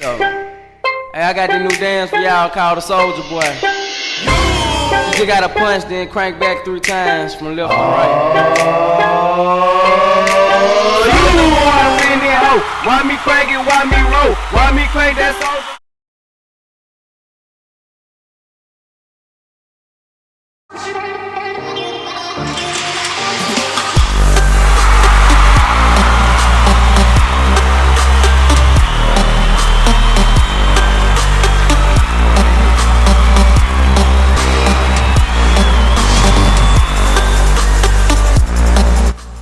Yo. Hey, I got this new dance for y'all called the Soldier Boy. You just gotta punch, then crank back 3 times from left to right. You the one win that hoe. Why me crank it, why me roll? Why me crank that soldier?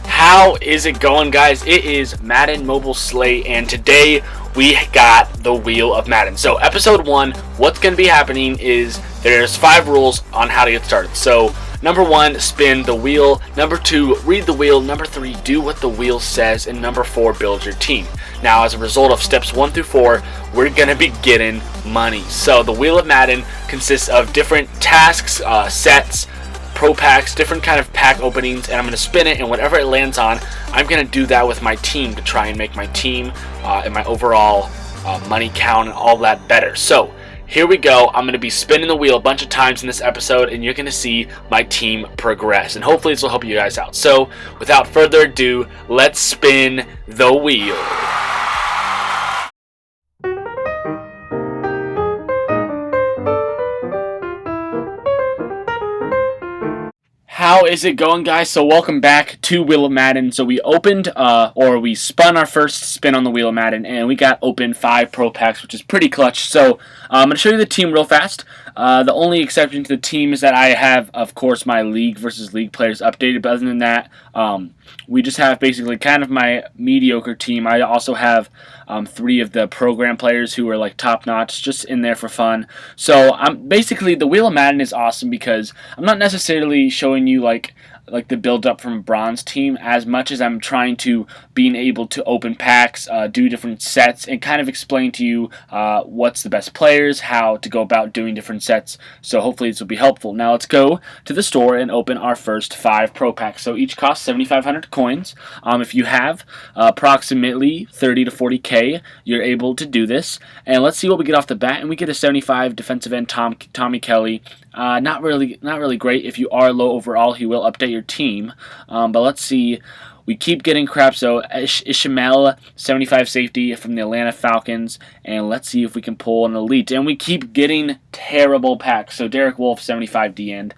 How is it going, guys? It is Madden Mobile Slate, and today we got the Wheel of Madden. So episode 1, what's going to be happening is there's 5 rules on how to get started. So number 1, spin the wheel. Number 2, read the wheel. Number 3, do what the wheel says. And number 4, build your team. Now, as a result of steps 1 through 4, we're going to be getting money. So the Wheel of Madden consists of different tasks, sets, pro packs, different kind of pack openings, and I'm going to spin it, and whatever it lands on, I'm going to do that with my team to try and make my team and my overall money count and all that better. So here we go. I'm going to be spinning the wheel a bunch of times in this episode, and you're going to see my team progress, and hopefully this will help you guys out. So without further ado, let's spin the wheel. How is it going, guys? So welcome back to Wheel of Madden. So we opened, or we spun our first spin on the Wheel of Madden, and we got open 5 pro packs, which is pretty clutch. So I'm going to show you the team real fast. The only exception to the team is that I have, of course, my League versus League players updated. But other than that, we just have basically kind of my mediocre team. I also have 3 of the program players who are like top notch, just in there for fun. So I'm basically, the Wheel of Madden is awesome because I'm not necessarily showing you like the build up from a bronze team as much as I'm trying to being able to open packs, do different sets, and kind of explain to you what's the best players, how to go about doing different sets. So hopefully this will be helpful. Now let's go to the store and open our first 5 pro packs. So each costs 7,500 coins. If you have approximately 30 to 40k, you're able to do this. And let's see what we get off the bat. And we get a 75 defensive end Tommy Kelly. Not really great. If you are low overall, he will update your team. But let's see. We keep getting crap. So Ishmael, 75 safety from the Atlanta Falcons. And let's see if we can pull an elite. And we keep getting terrible packs. So Derek Wolfe, 75 D-end.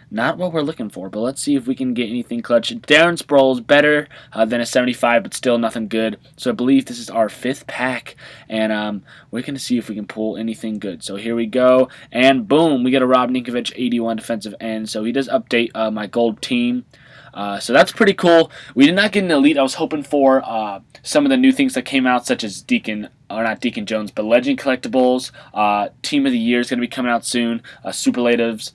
Not what we're looking for, but let's see if we can get anything clutch. Darren Sproles, better than a 75, but still nothing good. So I believe this is our 5th pack, and we're going to see if we can pull anything good. So here we go, and boom, we get a Rob Ninkovich 81 defensive end. So he does update my gold team. So that's pretty cool. We did not get an elite. I was hoping for some of the new things that came out, such as not Deacon Jones, but Legend Collectibles. Team of the Year is going to be coming out soon. Superlatives,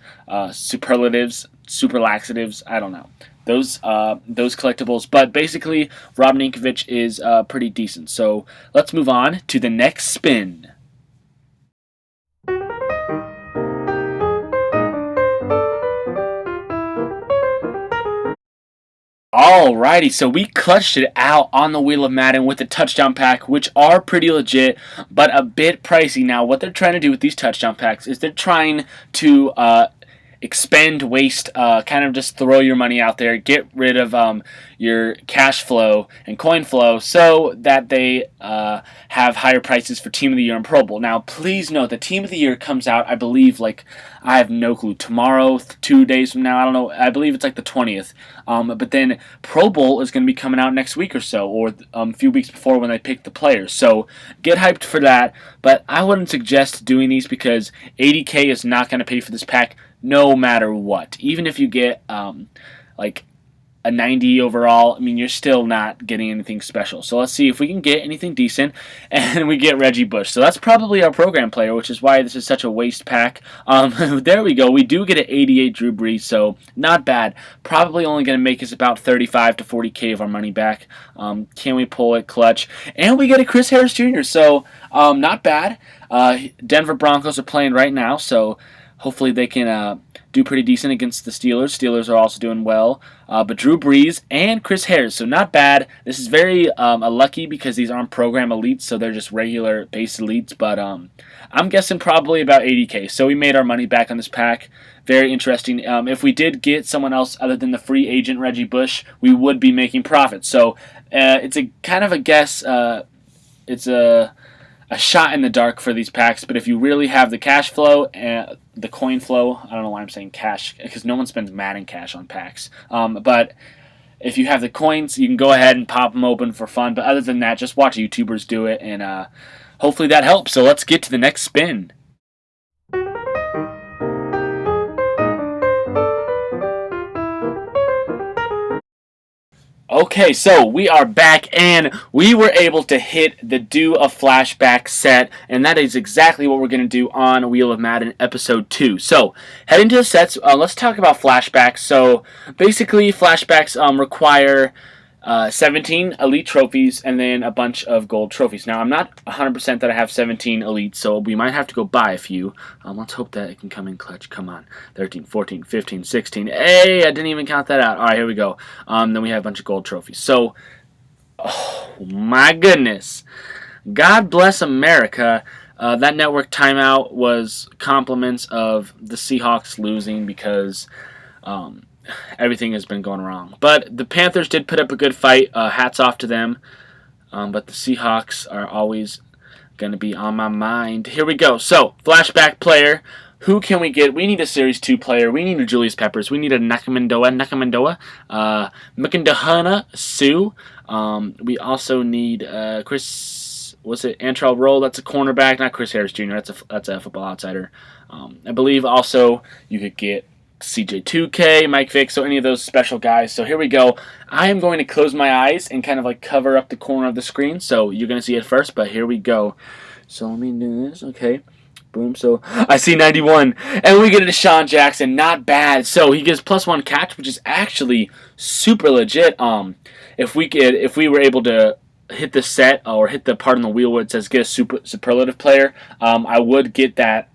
Super Laxatives. I don't know. Those collectibles. But basically, Rob Ninkovich is pretty decent. So let's move on to the next spin. Alrighty, so we clutched it out on the Wheel of Madden with the touchdown pack, which are pretty legit, but a bit pricey. Now, what they're trying to do with these touchdown packs is they're trying to expend, waste, kind of just throw your money out there, get rid of your cash flow and coin flow so that they have higher prices for Team of the Year and Pro Bowl. Now, please note, the Team of the Year comes out, I believe, I have no clue, tomorrow, 2 days from now, I don't know, I believe it's the 20th. But then Pro Bowl is going to be coming out next week or so, or a few weeks before when they pick the players. So get hyped for that, but I wouldn't suggest doing these because 80k is not going to pay for this pack no matter what. Even if you get a 90 overall, I mean, you're still not getting anything special. So let's see if we can get anything decent, and we get Reggie Bush. So that's probably our program player, which is why this is such a waste pack. There we go. We do get an 88 Drew Brees, so not bad. Probably only going to make us about 35 to 40k of our money back. Can we pull it clutch? And we get a Chris Harris Jr., so not bad. Denver Broncos are playing right now, so hopefully they can do pretty decent against the Steelers. Steelers are also doing well. But Drew Brees and Chris Harris, so not bad. This is very lucky because these aren't program elites, so they're just regular base elites. But I'm guessing probably about 80K. So we made our money back on this pack. Very interesting. If we did get someone else other than the free agent Reggie Bush, we would be making profit. So it's a kind of a guess. It's a shot in the dark for these packs, but if you really have the cash flow and the coin flow, I don't know why I'm saying cash, because no one spends Madden cash on packs, but if you have the coins, you can go ahead and pop them open for fun, but other than that, just watch YouTubers do it, and hopefully that helps. So let's get to the next spin. Okay, so we are back, and we were able to hit the Do a Flashback set, and that is exactly what we're going to do on Wheel of Madden Episode 2. So, heading to the sets, let's talk about flashbacks. So, basically, flashbacks require 17 elite trophies and then a bunch of gold trophies. Now, I'm not 100% that I have 17 elite, so we might have to go buy a few. Let's hope that it can come in clutch. Come on. 13, 14, 15, 16. Hey, I didn't even count that out. All right, here we go. Then we have a bunch of gold trophies. So, oh my goodness. God bless America. That network timeout was compliments of the Seahawks losing because everything has been going wrong. But the Panthers did put up a good fight. Hats off to them. But the Seahawks are always going to be on my mind. Here we go. So, flashback player. Who can we get? We need a Series 2 player. We need a Julius Peppers. We need a Nakamandoa, Mukandahana Sue. We also need Chris, was it Antrell Roll? That's a cornerback, not Chris Harris Jr. That's a Football Outsider. I believe also you could get CJ2K, Mike Vick, so any of those special guys. So here we go. I am going to close my eyes and kind of like cover up the corner of the screen, so you're going to see it first, but here we go. So let me do this, okay. Boom, so I see 91, and we get a Deshaun Jackson, not bad. So he gets +1 catch, which is actually super legit. If we were able to hit the set or hit the part on the wheel where it says get a superlative player, I would get that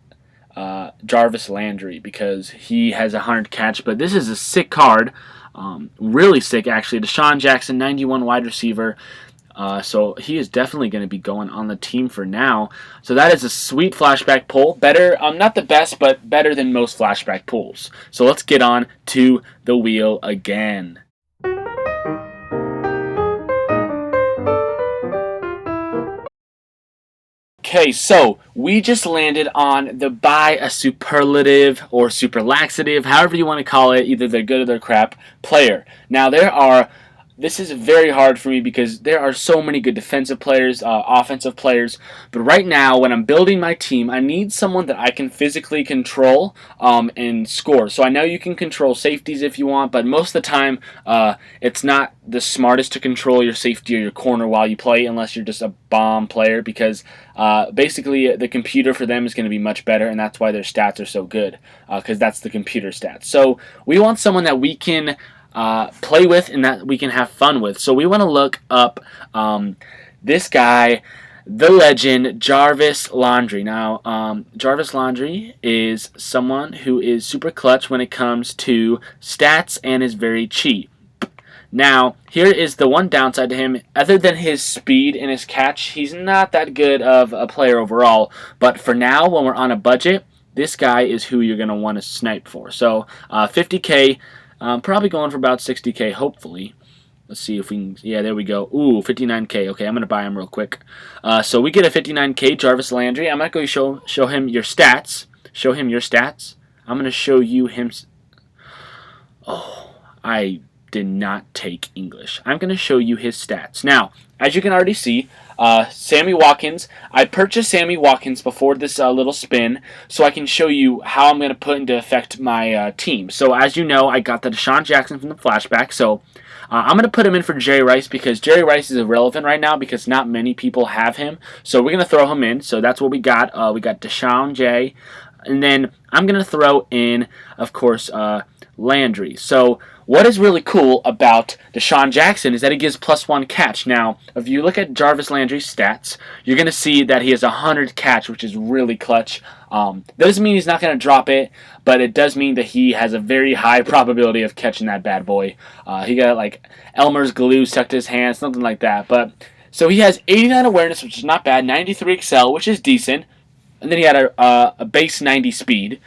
Jarvis Landry because he has 100 catch. But this is a sick card, really sick actually. Deshaun Jackson, 91 wide receiver. So he is definitely going to be going on the team for now. So that is a sweet flashback pull. Better, not the best, but better than most flashback pulls. So let's get on to the wheel again. Okay, so we just landed on the buy a superlative or superlaxative, however you want to call it, either they're good or they're crap, player. Now this is very hard for me because there are so many good defensive players, offensive players, but right now when I'm building my team, I need someone that I can physically control and score. So I know you can control safeties if you want, but most of the time it's not the smartest to control your safety or your corner while you play unless you're just a bomb player because basically the computer for them is going to be much better, and that's why their stats are so good because that's the computer stats. So we want someone that we can play with and that we can have fun with. So we want to look up this guy, the legend, Jarvis Landry. Now, Jarvis Landry is someone who is super clutch when it comes to stats and is very cheap. Now, here is the one downside to him. Other than his speed and his catch, he's not that good of a player overall. But for now, when we're on a budget, this guy is who you're going to want to snipe for. So, 50K. Probably going for about 60K, hopefully. Let's see if we can... Yeah, there we go. Ooh, 59K. Okay, I'm going to buy him real quick. So we get a 59K Jarvis Landry. I'm not going to show him your stats. Show him your stats. I'm going to show you him... Oh, I did not take English. I'm going to show you his stats. Now, as you can already see, Sammy Watkins. I purchased Sammy Watkins before this little spin so I can show you how I'm going to put into effect my team. So as you know, I got the Deshaun Jackson from the flashback. So I'm going to put him in for Jerry Rice because Jerry Rice is irrelevant right now because not many people have him. So we're going to throw him in. So that's what we got. We got Deshaun J. And then I'm going to throw in, of course, Landry. So what is really cool about Deshaun Jackson is that he gives +1 catch. Now, if you look at Jarvis Landry's stats, you're going to see that he has 100 catch, which is really clutch. That doesn't mean he's not going to drop it, but it does mean that he has a very high probability of catching that bad boy. He got like Elmer's glue stuck to his hand, something like that. But so he has 89 awareness, which is not bad, 93 excel, which is decent. And then he had a base 90 speed.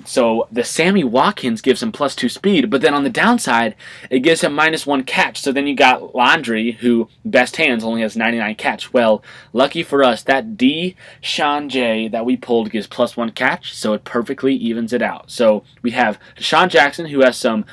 So the Sammy Watkins gives him +2 speed, but then on the downside, it gives him -1 catch. So then you got Landry, who best hands only has 99 catch. Well, lucky for us, that Deshaun J that we pulled gives +1 catch, so it perfectly evens it out. So we have Deshaun Jackson, who has some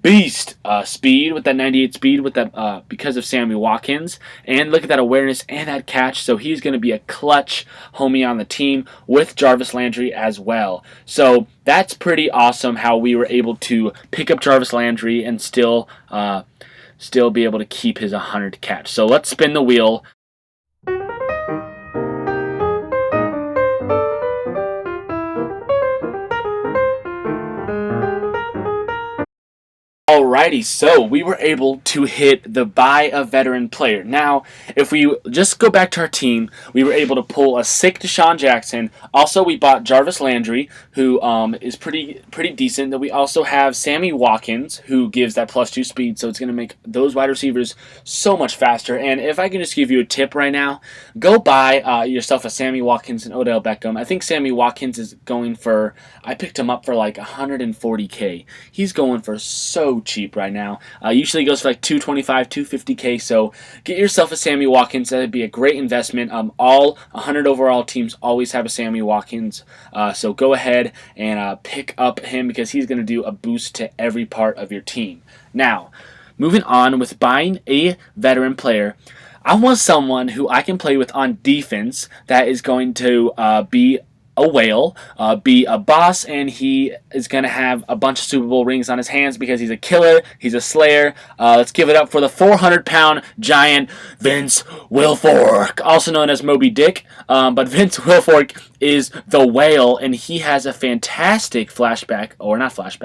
beast speed with that 98 speed with that because of Sammy Watkins, and look at that awareness and that catch. So he's going to be a clutch homie on the team with Jarvis Landry as well. So that's pretty awesome how we were able to pick up Jarvis Landry and still be able to keep his 100 catch. So let's spin the wheel. Alrighty, so we were able to hit the buy a veteran player. Now, if we just go back to our team, we were able to pull a sick Deshaun Jackson. Also, we bought Jarvis Landry, who is pretty decent. Then we also have Sammy Watkins, who gives that +2 speed, so it's going to make those wide receivers so much faster. And if I can just give you a tip right now, go buy yourself a Sammy Watkins and Odell Beckham. I think Sammy Watkins is going for, I picked him up for like 140K. He's going for so cheap right now. Usually goes for like 225, 250K. So get yourself a Sammy Watkins. That'd be a great investment. All 100 overall teams always have a Sammy Watkins. So go ahead and pick up him because he's going to do a boost to every part of your team. Now, moving on with buying a veteran player. I want someone who I can play with on defense that is going to be a whale, be a boss, and he is going to have a bunch of Super Bowl rings on his hands because he's a killer, he's a slayer. Let's give it up for the 400-pound giant Vince WILFORK, also known as Moby Dick. But Vince WILFORK is the whale, and he has a fantastic fantastic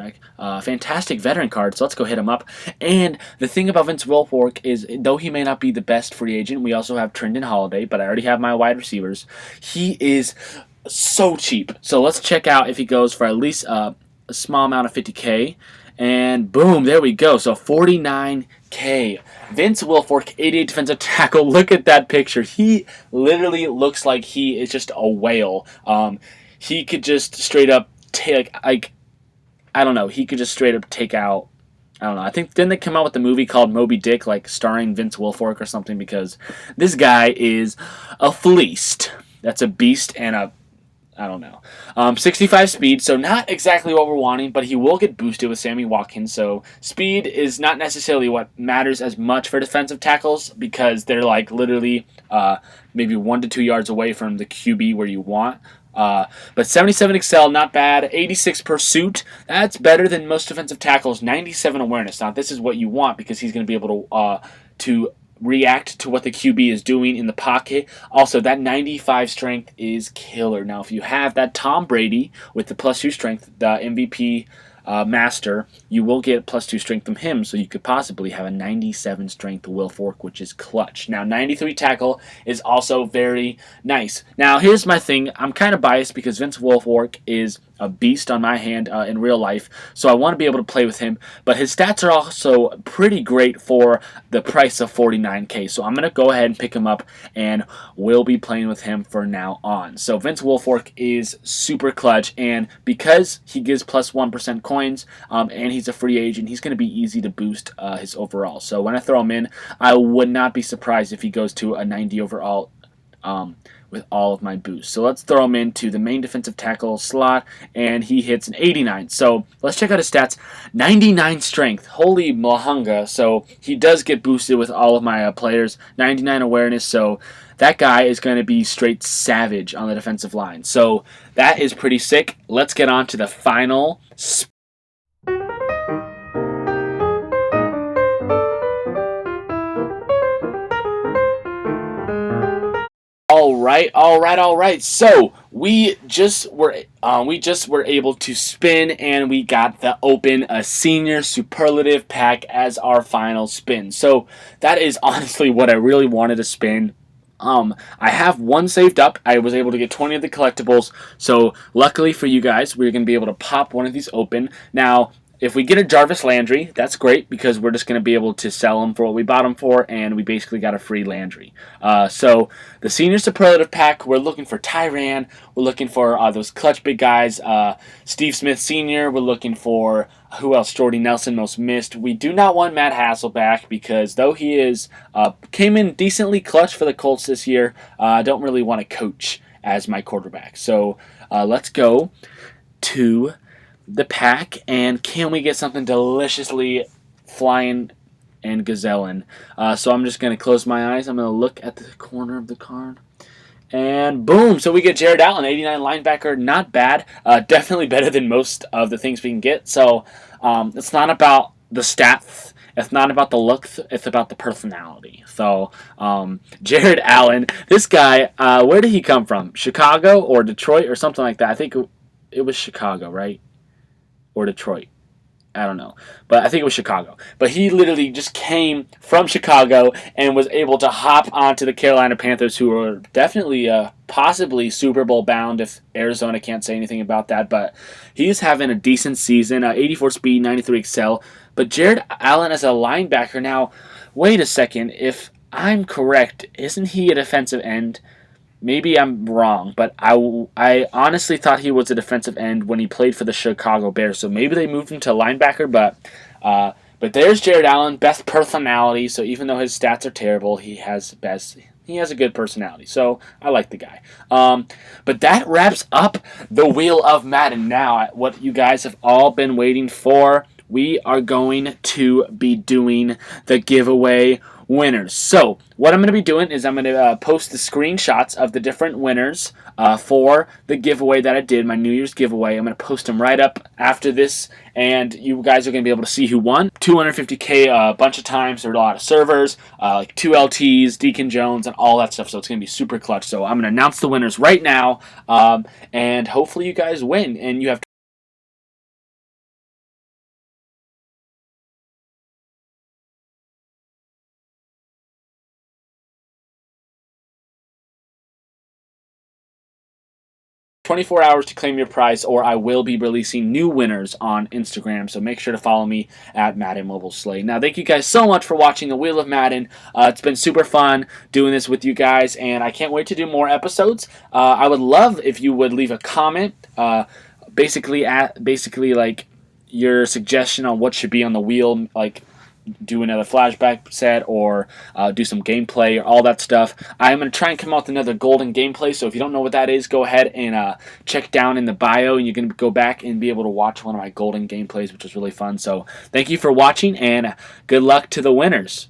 veteran card, so let's go hit him up. And the thing about Vince WILFORK is, though he may not be the best free agent, we also have Trendon Holiday, but I already have my wide receivers. He is so cheap. So let's check out if he goes for at least a small amount of 50K. And boom, there we go. So 49K. Vince WILFORK, 88 defensive tackle. Look at that picture. He literally looks like he is just a whale. He could just straight up take, like, I don't know. He could just straight up take out, I don't know. I think, didn't they come out with the movie called Moby Dick, like starring Vince WILFORK or something? Because this guy is a fleeced. That's a beast and a, I don't know. 65 speed, so not exactly what we're wanting, but he will get boosted with Sammy Watkins. So speed is not necessarily what matters as much for defensive tackles because they're like literally maybe 1 to 2 yards away from the QB where you want. But 77 excel, not bad. 86 pursuit, that's better than most defensive tackles. 97 awareness. Now this is what you want because he's going to be able to react to what the QB is doing in the pocket. Also, that 95 strength is killer. Now, if you have that Tom Brady with the +2 strength, the MVP master, you will get +2 strength from him, so you could possibly have a 97 strength WILFORK, which is clutch. Now, 93 tackle is also very nice. Now, here's my thing. I'm kind of biased because Vince WILFORK is a beast on my hand in real life, so I want to be able to play with him, but his stats are also pretty great for the price of 49K, so I'm going to go ahead and pick him up, and we'll be playing with him for now on. So Vince WILFORK is super clutch, and because he gives +1% coins, and he's a free agent, he's going to be easy to boost his overall. So when I throw him in, I would not be surprised if he goes to a 90 overall with all of my boosts. So let's throw him into the main defensive tackle slot, and he hits an 89. So let's check out his stats. 99 strength. Holy mahunga. So he does get boosted with all of my players. 99 awareness. So that guy is going to be straight savage on the defensive line. So that is pretty sick. Let's get on to the final All right. So we just were able to spin, and we got the open a senior superlative pack as our final spin. So that is honestly what I really wanted to spin. I have one saved up. I was able to get 20 of the collectibles. So luckily for you guys, we're going to be able to pop one of these open. Now, if we get a Jarvis Landry, that's great because we're just going to be able to sell them for what we bought them for, and we basically got a free Landry. So the Senior Superlative Pack, we're looking for Tyran. We're looking for those clutch big guys. Steve Smith Sr. We're looking for, who else? Jordy Nelson, most missed. We do not want Matt Hasselbeck because though he is came in decently clutch for the Colts this year, I don't really want to coach as my quarterback. So let's go to the pack, and can we get something deliciously flying and gazelling? So I'm just going to close my eyes. I'm going to look at the corner of the card. And boom! So we get Jared Allen, 89 linebacker. Not bad. Definitely better than most of the things we can get. So it's not about the stats. It's not about the looks. It's about the personality. So Jared Allen, this guy, where did he come from? Chicago or Detroit or something like that? I think it was Chicago, right? Or Detroit. I don't know. But I think it was Chicago. But he literally just came from Chicago and was able to hop onto the Carolina Panthers, who are definitely possibly Super Bowl bound if Arizona can't say anything about that. But he's having a decent season. 84 speed, 93 excel. But Jared Allen as a linebacker. Now, wait a second. If I'm correct, isn't he a defensive end? Maybe I'm wrong, but I honestly thought he was a defensive end when he played for the Chicago Bears. So maybe they moved him to linebacker, but there's Jared Allen, best personality. So even though his stats are terrible, he has a good personality. So I like the guy. But that wraps up the Wheel of Madden. Now, what you guys have all been waiting for, we are going to be doing the giveaway winners. So what I'm going to be doing is I'm going to post the screenshots of the different winners for the giveaway that I did, my New Year's giveaway. I'm going to post them right up after this, and you guys are going to be able to see who won. 250K a bunch of times. There are a lot of servers, like 2 LTs, Deacon Jones, and all that stuff. So it's going to be super clutch. So I'm going to announce the winners right now, and hopefully you guys win, and you have 24 hours to claim your prize, or I will be releasing new winners on Instagram. So make sure to follow me at Madden Mobile Slay. Now, thank you guys so much for watching the Wheel of Madden. It's been super fun doing this with you guys, and I can't wait to do more episodes. I would love if you would leave a comment, basically like your suggestion on what should be on the wheel, like do another flashback set or do some gameplay or all that stuff. I'm going to try and come out with another golden gameplay, so if you don't know what that is, go ahead and check down in the bio, and you can go back and be able to watch one of my golden gameplays, which was really fun. So thank you for watching, and good luck to the winners.